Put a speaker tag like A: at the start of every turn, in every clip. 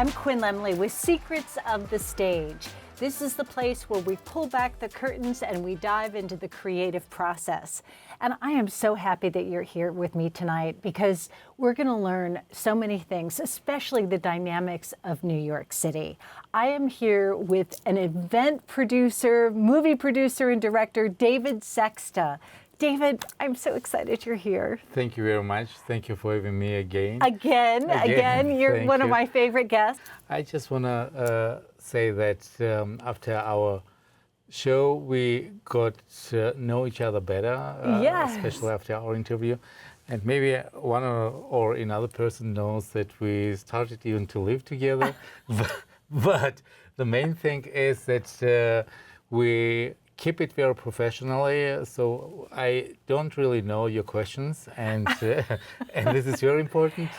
A: I'm Quinn Lemley with Secrets of the Stage. This is the place where we pull back the curtains and we dive into the creative process. And I am so happy that you're here with me tonight because we're going to learn so many things, especially the dynamics of New York City. I am here with an event producer, movie producer, and director, David Sexta. David, I'm so excited you're here.
B: Thank you very much. Thank you for having me again.
A: Again. You're one of my favorite guests.
B: I just want to say that after our show, we got to know each other better,
A: Yes.
B: especially after our interview. And maybe one or another person knows that we started even to live together. But the main thing is that we keep it very professionally, so I don't really know your questions, and this is very important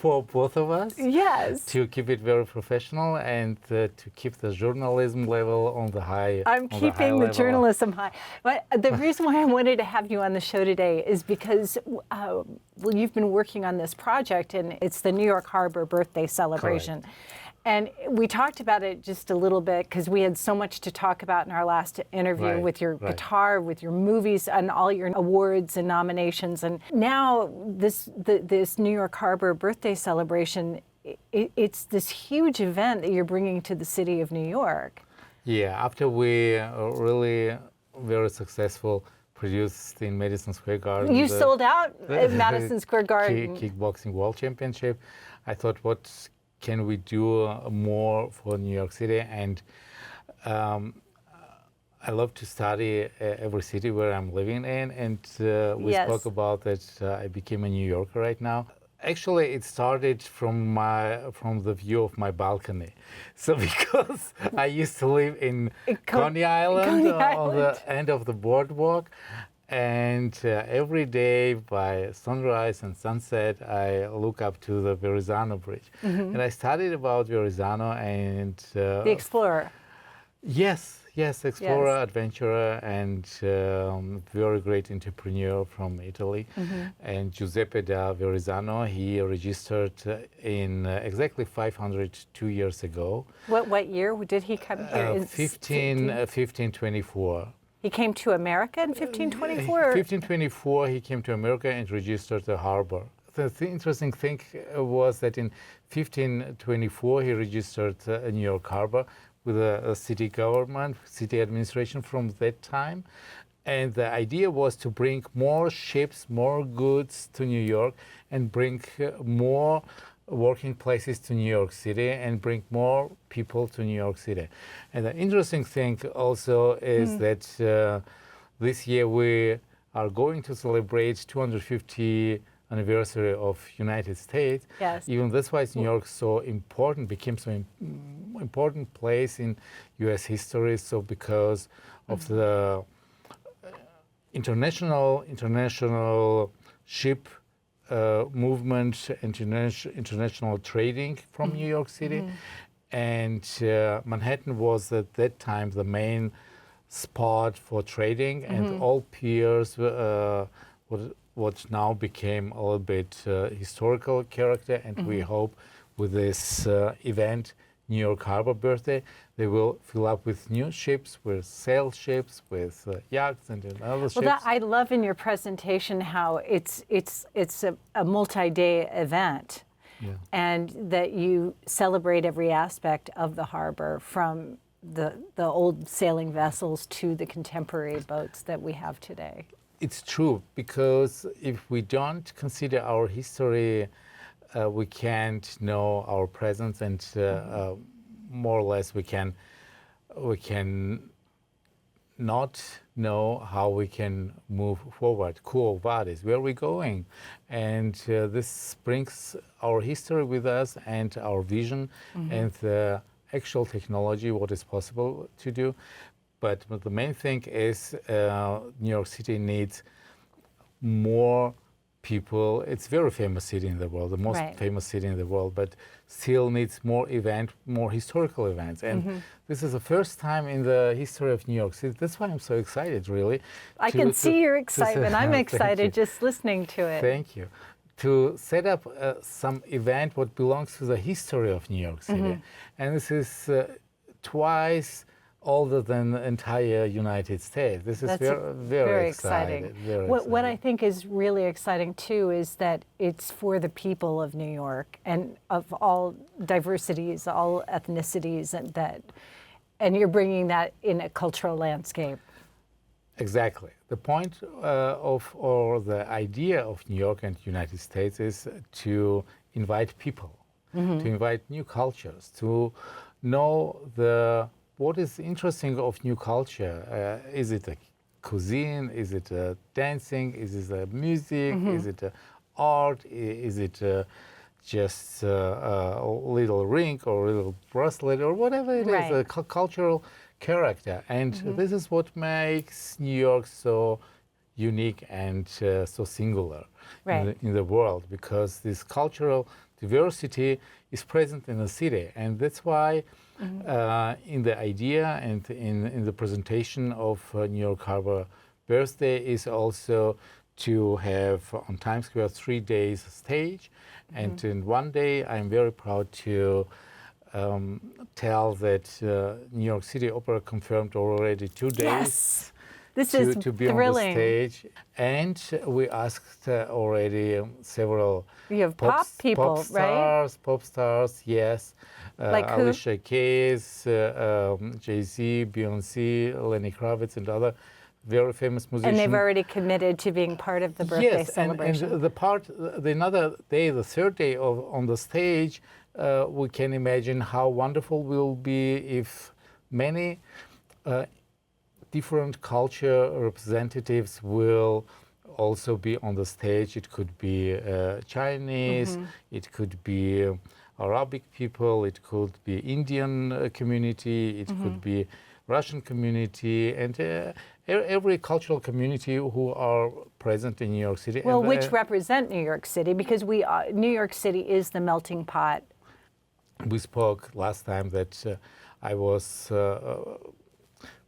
B: for both of us.
A: Yes.
B: To keep it very professional and to keep the journalism level on the high.
A: I'm keeping the journalism high. But the reason why I wanted to have you on the show today is because you've been working on this project, and it's the New York Harbor birthday celebration.
B: Correct.
A: And we talked about it just a little bit because we had so much to talk about in our last interview with your guitar, with your movies, and all your awards and nominations. And now this New York Harbor birthday celebration, it's this huge event that you're bringing to the city of New York.
B: Yeah, after we really very successful produced in Madison Square Garden.
A: You sold out at Madison Square Garden.
B: Kickboxing World Championship. I thought, what can we do more for New York City? And I love to study every city where I'm living in, and we spoke about that I became a New Yorker right now. Actually, it started from the view of my balcony. So because I used to live in Coney Island on the end of the boardwalk, and every day by sunrise and sunset, I look up to the Verrazzano Bridge. Mm-hmm. And I studied about Verrazzano and...
A: the explorer.
B: Yes, explorer, adventurer, and very great entrepreneur from Italy. Mm-hmm. And Giuseppe da Verrazzano, he registered in exactly 502 years ago.
A: What year did he come here?
B: 1524.
A: He came to America in 1524?
B: 1524, he came to America and registered the harbor. The interesting thing was that in 1524, he registered a New York harbor with a city government, city administration from that time. And the idea was to bring more ships, more goods to New York, and bring more working places to New York City and bring more people to New York City. And the interesting thing also is that this year we are going to celebrate 250th anniversary of United States.
A: Yes.
B: Even that's why New York so important, became so important place in U.S. history. So because of the international ship movement, international trading from New York City. And Manhattan was at that time the main spot for trading, and all piers what now became a little bit historical character, and we hope with this event, New York Harbor birthday, they will fill up with new ships, with sail ships, with yachts and other ships.
A: Well, I love in your presentation how it's a multi-day event, and that you celebrate every aspect of the harbor, from the old sailing vessels to the contemporary boats that we have today.
B: It's true, because if we don't consider our history, we can't know our present, and more or less we can not know how we can move forward. Cool, bodies, where are we going? And this brings our history with us and our vision and the actual technology, what is possible to do. But the main thing is New York City needs more people. It's a very famous city in the world, the most famous city in the world, but still needs more historical events. And this is the first time in the history of New York City. That's why I'm so excited, really.
A: I can see your excitement. I'm excited just listening to it.
B: Thank you. to set up some event what belongs to the history of New York City. And this is twice older than the entire United States. This is very exciting.
A: What I think is really exciting too is that it's for the people of New York and of all diversities, all ethnicities, and you're bringing that in a cultural landscape.
B: Exactly. The point or the idea of New York and United States is to invite people, to invite new cultures, to know what is interesting of new culture. Is it a cuisine? Is it dancing? Is it music? Is it art? Is it just a little ring or a little bracelet or whatever it is, a cultural character? And this is what makes New York so unique and so singular in the world, because this cultural diversity is present in the city. And that's why in the idea and in the presentation of New York Harbor Birthday is also to have on Times Square 3 days stage. And in one day, I'm very proud to tell that New York City Opera confirmed already 2 days.
A: Yes. This is
B: to be
A: thrilling.
B: on the stage. And we asked already several
A: you have pop people, right?
B: Pop stars, yes.
A: Like who?
B: Alicia Keys, Jay-Z, Beyoncé, Lenny Kravitz, and other very famous musicians.
A: And they've already committed to being part of the birthday celebration.
B: And another day, the third day on the stage, we can imagine how wonderful will be if many different culture representatives will also be on the stage. It could be Chinese, it could be Arabic people, it could be Indian community, it could be Russian community, and every cultural community who are present in New York City.
A: Well, which represent New York City, because New York City is the melting pot.
B: We spoke last time that I was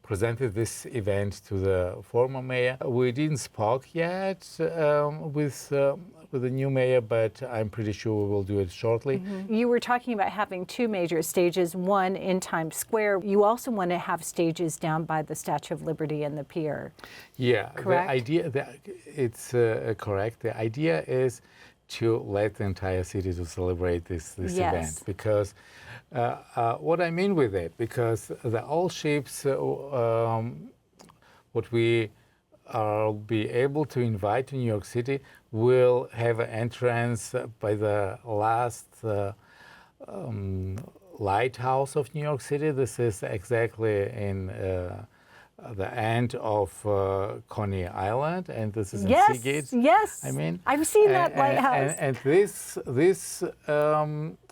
B: presented this event to the former mayor. We didn't speak yet with the new mayor, but I'm pretty sure we will do it shortly.
A: You were talking about having 2 major stages, one in Times Square. You also want to have stages down by the Statue of Liberty and the pier.
B: Yeah,
A: correct?
B: The idea, it's correct. The idea is to let the entire city to celebrate this event, because what I mean with it, because the old ships, what we will be able to invite to New York City will have an entrance by the last lighthouse of New York City. This is exactly in the end of Coney Island, and this is in Seagate.
A: Yes,
B: I mean,
A: I've seen that lighthouse.
B: And this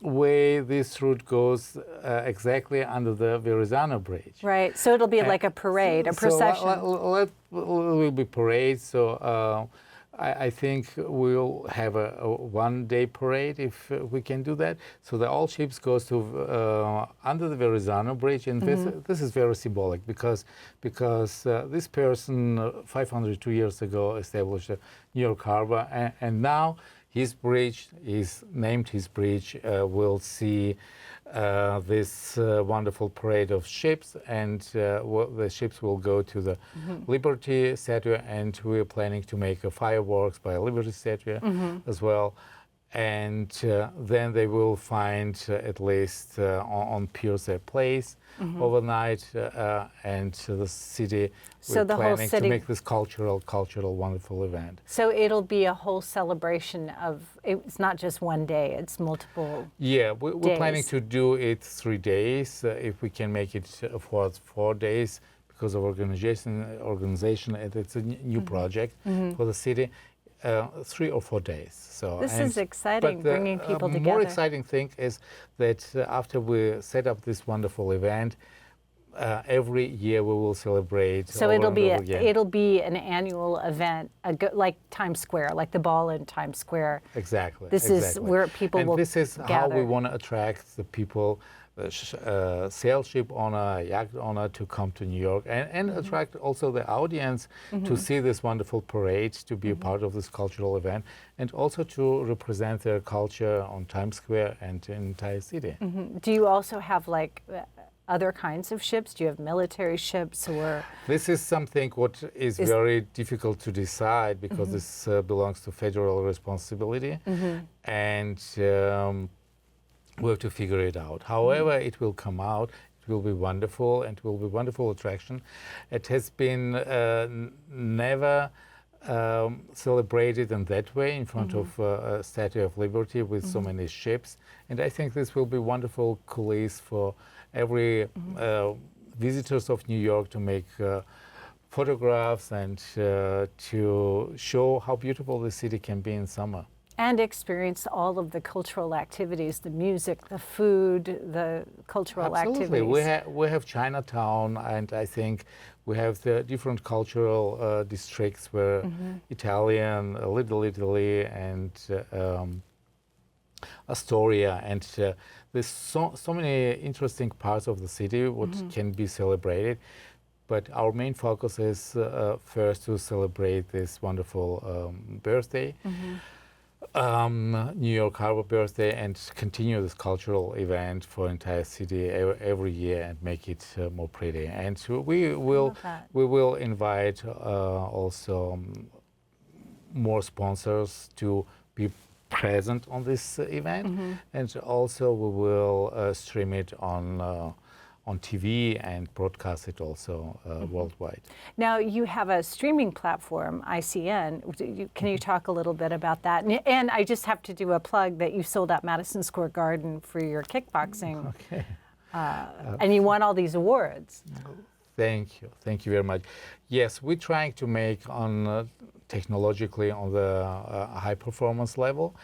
B: way, this route goes exactly under the Verrazzano Bridge.
A: Right. So it'll be like a parade, a procession.
B: So it will be parade. So I think we'll have a one-day parade if we can do that. So the old ships goes to under the Verrazzano Bridge, and this is very symbolic because this person 502 years ago established a New York Harbor, and now his bridge is named. His bridge will see this wonderful parade of ships, and the ships will go to the Liberty statue, and we're planning to make a fireworks by a Liberty statue as well. And then they will find at least on piers their place overnight, and the city.
A: So the whole city
B: to make this cultural wonderful event.
A: So it'll be a whole celebration of. It's not just one day; it's multiple.
B: Yeah, we're planning to do it 3 days. If we can make it for 4 days, because of organization, and it's a new project for the city. 3 or 4 days. So
A: this is exciting, bringing people together.
B: The more exciting thing is that after we set up this wonderful event, every year we will celebrate.
A: So it'll be an annual event, like Times Square, like the ball in Times Square.
B: Exactly.
A: This is where people will gather.
B: And this is how we want to attract the people sail ship owner, yacht owner to come to New York and attract also the audience to see this wonderful parade, to be a part of this cultural event, and also to represent their culture on Times Square and in the entire city.
A: Do you also have like other kinds of ships? Do you have military ships or?
B: This is something what is very difficult to decide because this belongs to federal responsibility, and we have to figure it out. However, it will come out. It will be wonderful, and it will be a wonderful attraction. It has been never celebrated in that way in front of a Statue of Liberty with so many ships, and I think this will be wonderful coulisses for every visitors of New York to make photographs and to show how beautiful the city can be in summer.
A: And experience all of the cultural activities, the music, the food, the cultural
B: Absolutely.
A: activities.
B: We have Chinatown, and I think we have the different cultural districts where Italian, Little Italy, and Astoria, and there's so many interesting parts of the city what can be celebrated. But our main focus is first to celebrate this wonderful birthday. New York Harbor birthday, and continue this cultural event for entire city every year and make it more pretty. And we will invite also more sponsors to be present on this event, and also we will stream it on TV and broadcast it also worldwide.
A: Now you have a streaming platform, ICN. Can you talk a little bit about that? And I just have to do a plug that you sold out Madison Square Garden for your kickboxing.
B: Okay.
A: And you won all these awards.
B: Thank you very much. Yes, we're trying to make on technologically on the high performance level,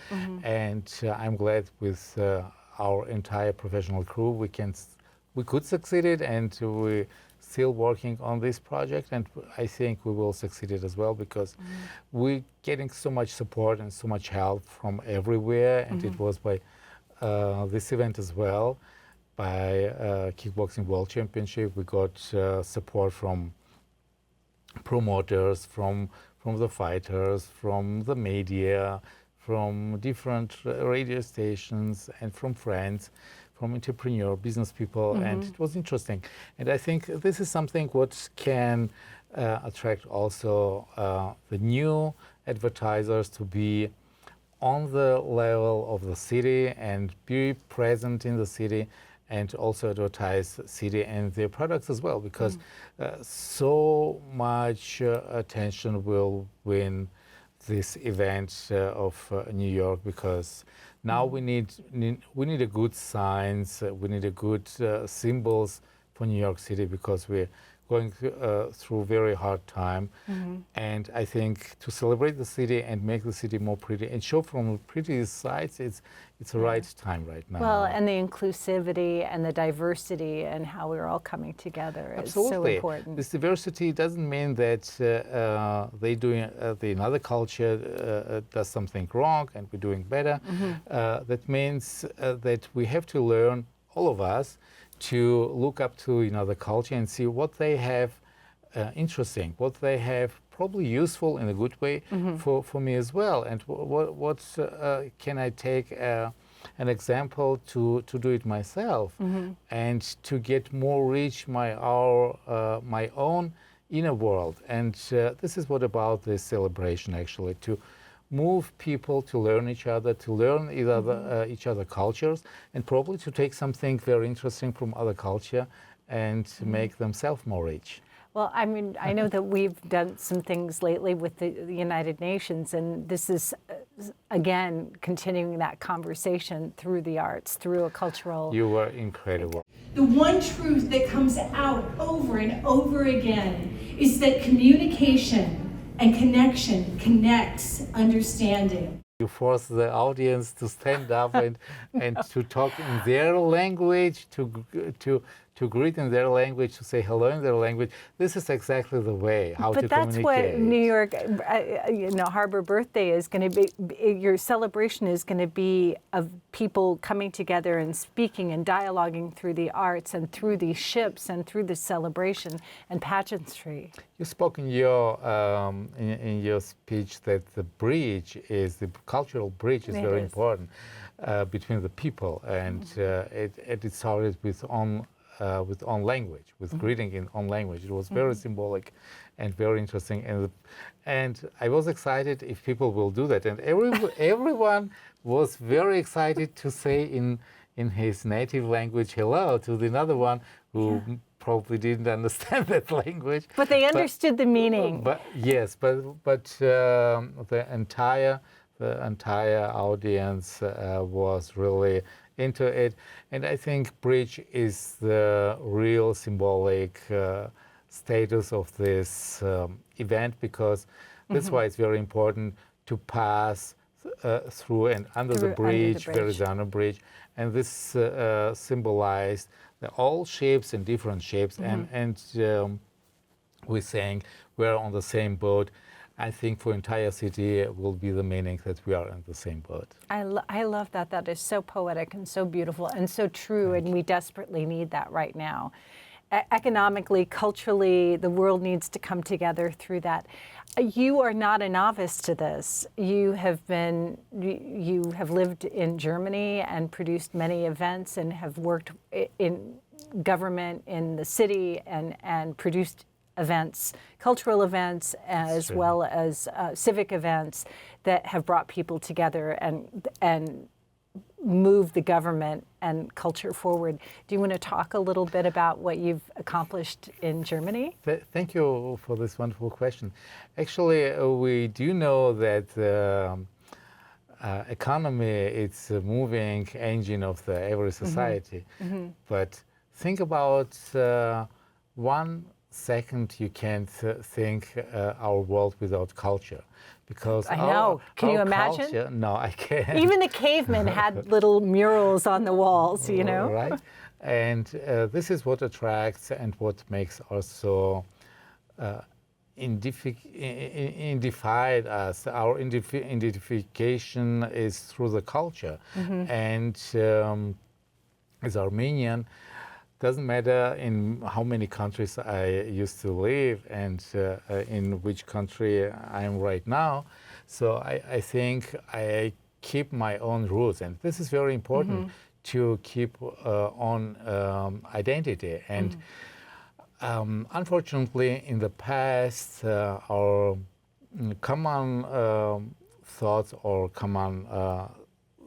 B: and I'm glad with our entire professional crew we could succeed it, and we're still working on this project, and I think we will succeed it as well because we're getting so much support and so much help from everywhere, and it was by this event as well, by Kickboxing World Championship. We got support from promoters, from the fighters, from the media, from different radio stations, and from friends, from entrepreneur, business people, and it was interesting. And I think this is something what can attract also the new advertisers to be on the level of the city and be present in the city, and also advertise city and their products as well, because so much attention will win this event of New York, because now we need a good signs, we need a good symbols for New York City, because we're going through a very hard time. And I think to celebrate the city and make the city more pretty and show from the prettiest sides, it's the right time right now.
A: Well, and the inclusivity and the diversity and how we're all coming together is so important.
B: This diversity doesn't mean that the another culture does something wrong and we're doing better. That means that we have to learn, all of us, to look up to another culture and see what they have interesting, what they have probably useful in a good way for me as well, and what can I take an example to do it myself, and to get more reach my own inner world. And this is what about this celebration actually, to move people to learn each other, to learn each other cultures, and probably to take something very interesting from other culture and make themselves more rich.
A: Well, I mean, I know that we've done some things lately with the United Nations, and this is, again, continuing that conversation through the arts, through a cultural...
B: You were incredible.
C: The one truth that comes out over and over again is that communication and connection connects understanding.
B: You force the audience to stand up and to talk in their language, to to greet in their language, to say hello in their language. This is exactly the way how to communicate.
A: But that's what New York, Harbor Birthday is going to be. Your celebration is going to be of people coming together and speaking and dialoguing through the arts and through these ships and through the celebration and pageantry.
B: You spoke in your speech that the bridge is the cultural bridge is very important between the people, and it started with own language, with greeting in own language. It was very symbolic and very interesting, and I was excited if people will do that, and everyone was very excited to say in his native language hello to the another one who probably didn't understand that language.
A: But they understood the meaning.
B: But yes, but the entire audience was really into it, and I think bridge is the real symbolic status of this event, because that's why it's very important to pass through and under the bridge, Verrazzano Bridge, and this symbolized all shapes and different shapes, and we're saying we're on the same boat. I think for entire city it will be the meaning that we are in the same boat.
A: I love that. That is so poetic and so beautiful and so true, and we desperately need that right now. Economically, culturally, the world needs to come together through that. You are not a novice to this. You have lived in Germany and produced many events and have worked in government in the city and produced events, cultural events, as well as civic events that have brought people together and move the government and culture forward. Do you want to talk a little bit about what you've accomplished in Germany?
B: Thank you for this wonderful question. Actually, we do know that the economy is a moving engine of every society. But think about 1 second you can't think our world without culture, because
A: I know. Can you imagine?
B: Culture, no, I can't.
A: Even the cavemen had little murals on the walls, you know.
B: Right, and this is what attracts and what makes us so identified us. Our identification is through the culture, and as Armenian. Doesn't matter in how many countries I used to live and in which country I am right now. So I think I keep my own roots, and this is very important to keep on identity. And unfortunately, in the past, our common thoughts or common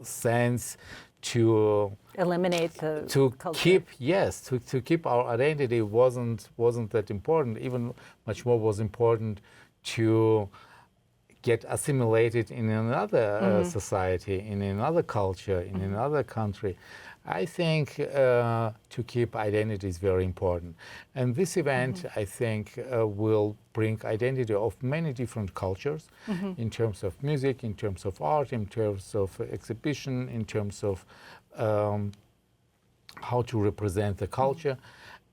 B: sense to
A: eliminate the
B: culture. To keep our identity wasn't that important. Even much more was important to get assimilated in another society, in another culture, in another country. I think to keep identity is very important. And this event, I think, will bring identity of many different cultures in terms of music, in terms of art, in terms of exhibition, in terms of how to represent the culture.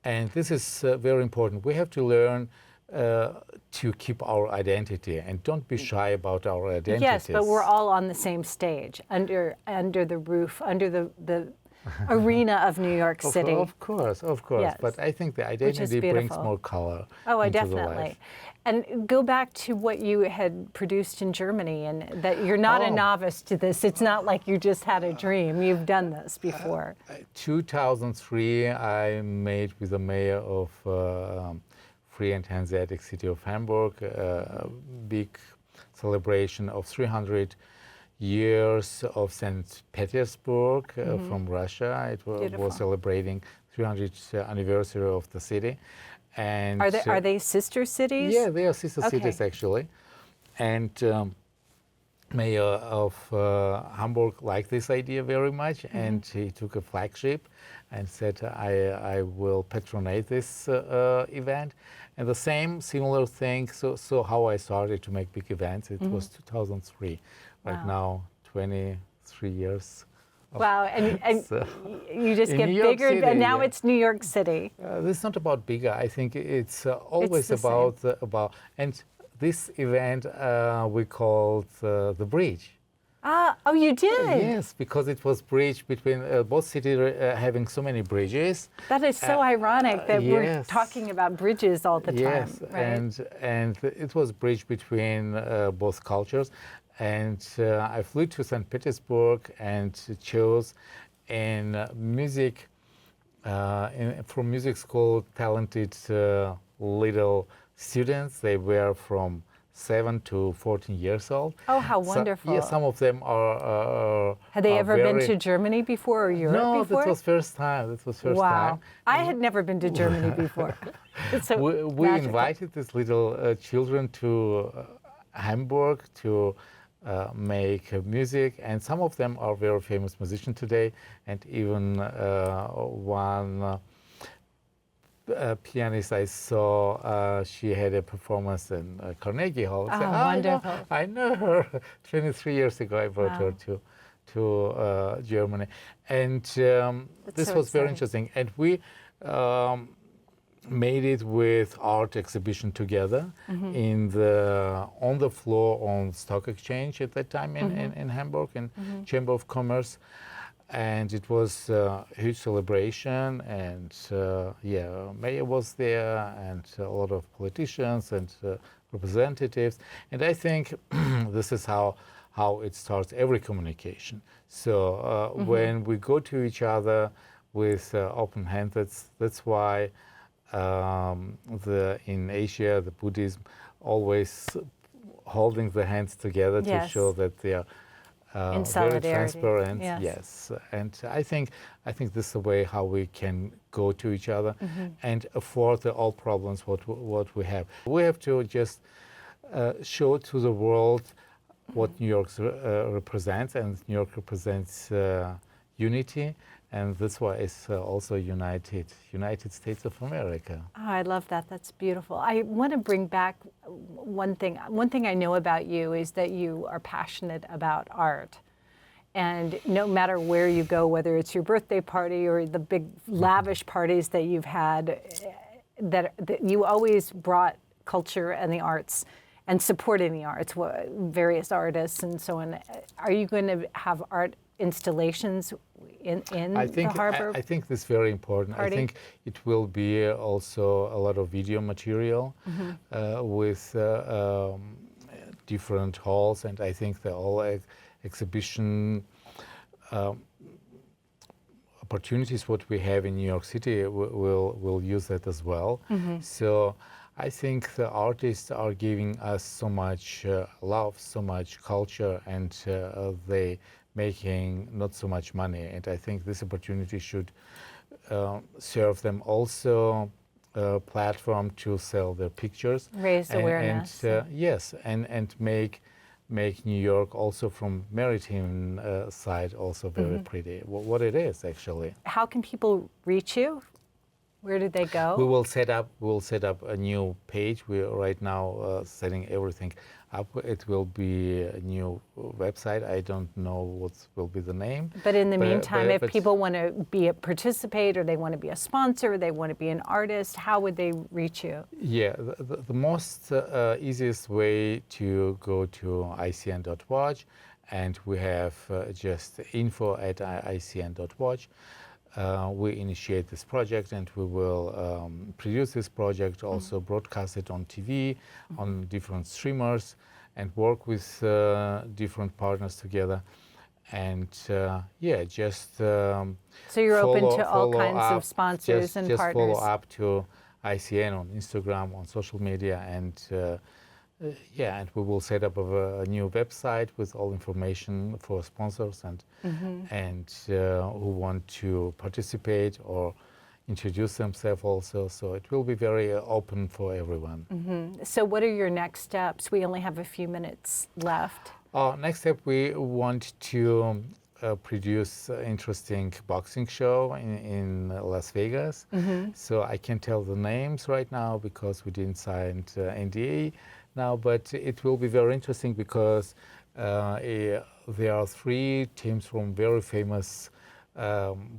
B: And this is very important. We have to learn to keep our identity and don't be shy about our identities.
A: Yes, but we're all on the same stage, under the roof, under the arena of New York City.
B: Of course. Yes. But I think the identity brings more color.
A: Oh,
B: into
A: definitely.
B: The life.
A: And go back to what you had produced in Germany, and that you're not a novice to this. It's not like you just had a dream. You've done this before. 2003,
B: I made with the mayor of free and Hanseatic city of Hamburg a big celebration of 300 years of St. Petersburg from Russia. It was celebrating 300th anniversary of the city. And
A: are they sister cities?
B: Yeah, they are sister cities actually. And mayor of Hamburg liked this idea very much, and he took a flagship and said, I will patronate this event. And the similar thing, so how I started to make big events, it was 2003. Right now, 23 years
A: Wow, and
B: So,
A: you just
B: in
A: get
B: New York
A: bigger,
B: City,
A: and now
B: yeah.
A: it's New York City.
B: This is not about bigger. I think it's always
A: the same.
B: about. And this event we called the bridge.
A: Ah, oh, you did?
B: Yes, because it was bridge between both cities having so many bridges.
A: That is so ironic that we're
B: yes.
A: talking about bridges all the time,
B: Yes,
A: right?
B: and it was bridge between both cultures. And I flew to St. Petersburg and chose in music, from music school, talented little students. They were from 7 to 14 years old.
A: Oh, how wonderful.
B: Yeah, some of them are.
A: Had they
B: are
A: ever been
B: very-
A: to Germany before or Europe
B: No,
A: before?
B: that was first time. That was first
A: wow.
B: time.
A: I had never been to Germany before. It's so
B: We
A: magical.
B: invited these little children to Hamburg to make music, and some of them are very famous musicians today, and even one pianist I saw, she had a performance in Carnegie Hall.
A: Oh,
B: So,
A: wonderful.
B: I know her. 23 years ago, I brought her
A: Wow.
B: to Germany, and this
A: so
B: was very
A: exciting.
B: interesting. And we made it with art exhibition together
A: Mm-hmm.
B: in the on the floor on Stock Exchange at that time in Hamburg, in Chamber of Commerce. And it was a huge celebration, and yeah, mayor was there, and a lot of politicians and representatives. And I think this is how it starts every communication. So when we go to each other with open hands, that's why in Asia, the Buddhism always holding the hands together to
A: Yes.
B: show that they are
A: In
B: very
A: solidarity,
B: transparent.
A: yes.
B: Yes, and I think this is the way how we can go to each other and afford all problems what we have. We have to just show to the world what New York represents, and New York represents unity, and that's why it's also United States of America.
A: Oh, I love that. That's beautiful. I want to bring back one thing. One thing I know about you is that you are passionate about art. And no matter where you go, whether it's your birthday party or the big lavish parties that you've had, that you always brought culture and the arts and supporting the arts, various artists and so on. Are you going to have art installations in the harbor?
B: I think this is very important.
A: Party?
B: I think it will be also a lot of video material with different halls, and I think the all exhibition opportunities what we have in New York City will use that as well. So I think the artists are giving us so much love, so much culture, and they making not so much money. And I think this opportunity should serve them also a platform to sell their pictures.
A: Raise awareness.
B: Yes, and make New York also from Maritime side also very pretty. What it is actually.
A: How can people reach you? Where did they go?
B: We will set up a new page. We are right now setting everything up. It will be a new website. I don't know what will be the name.
A: But in the meantime, if
B: but
A: people want to participate, or they want to be a sponsor, or they want to be an artist, how would they reach you?
B: Yeah, the most easiest way to go to ICN.watch, and we have just info@ICN.watch. We initiate this project, and we will produce this project, also broadcast it on TV, on different streamers, and work with different partners together. And yeah, just
A: So you're open to all kinds of sponsors and
B: just
A: partners.
B: follow up to ICN on Instagram, on social media, and yeah, and we will set up a new website with all information for sponsors and who want to participate or introduce themselves also. So it will be very open for everyone.
A: So what are your next steps? We only have a few minutes left.
B: Next step, we want to produce an interesting boxing show in Las Vegas. So I can't tell the names right now because we didn't sign NDA now, but it will be very interesting because There are 3 teams from very famous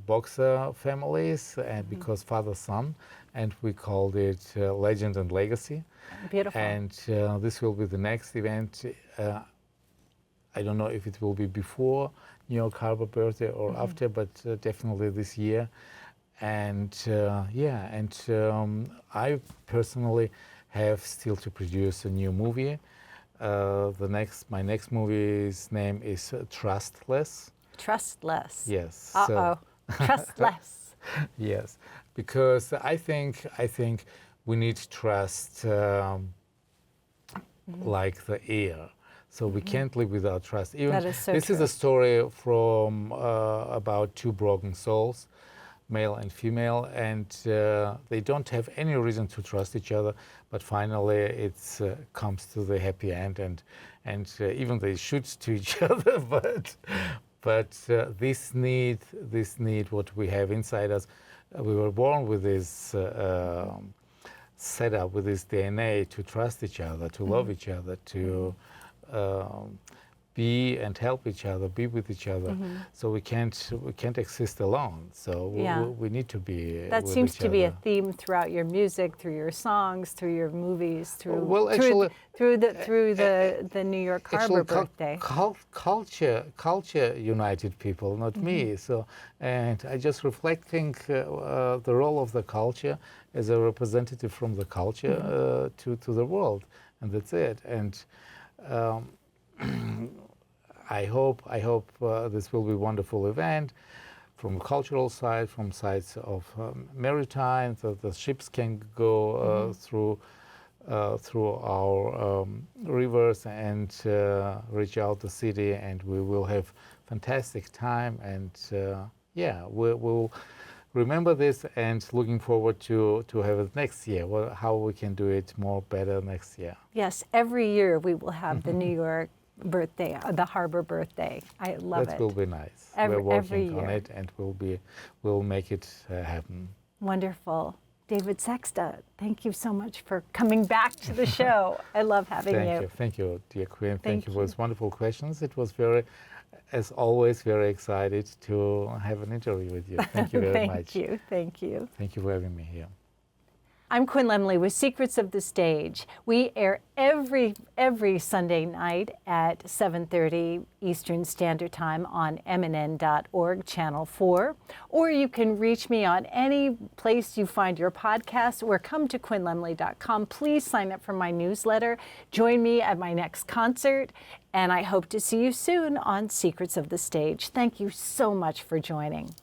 B: boxer families, and because father-son, and we called it Legend and Legacy.
A: Beautiful.
B: And this will be the next event. I don't know if it will be before New York Harbor birthday or after, but definitely this year. And I personally have still to produce a new movie. My next movie's name is Trustless.
A: Trustless.
B: Yes.
A: Uh-oh. Trustless.
B: Yes, because I think we need trust like the air. So we can't live without trust. Even
A: That is so
B: this is
A: true.
B: a story from about 2 broken souls, male and female, and they don't have any reason to trust each other. But finally, it comes to the happy end, and even they shoot to each other. But this need what we have inside us. We were born with this setup, with this DNA to trust each other, to love each other, to be and help each other, be with each other. So we can't exist alone. So we need to be.
A: That
B: with
A: seems
B: each
A: to be a
B: other.
A: through throughout your music, through your songs, through your movies, through
B: Well, actually,
A: through the New York Harbor birthday.
B: Culture united people, not me. So, and I just reflecting the role of the culture as a representative from the culture to the world, and that's it. And I hope this will be a wonderful event from a cultural side, from sides of Maritime, so the ships can go through our rivers and reach out the city, and we will have fantastic time. And we'll remember this, and looking forward to have it next year. Well, how we can do it more better next year.
A: Yes, every year we will have the New York birthday, the Harbor birthday. I love it.
B: That will be nice.
A: Every
B: We're working
A: year.
B: on it, and we'll make it happen.
A: Wonderful. David Sexta, thank you so much for coming back to the show. I love having you.
B: Thank you, dear Quinn. Thank you for
A: you.
B: those wonderful questions. It was very, as always, very excited to have an interview with you. Thank you very much.
A: Thank you.
B: Thank you for having me here.
A: I'm Quinn Lemley with Secrets of the Stage. We air every Sunday night at 7:30 Eastern Standard Time on mnn.org, Channel 4. Or you can reach me on any place you find your podcast, or come to quinnlemley.com. Please sign up for my newsletter. Join me at my next concert, and I hope to see you soon on Secrets of the Stage. Thank you so much for joining.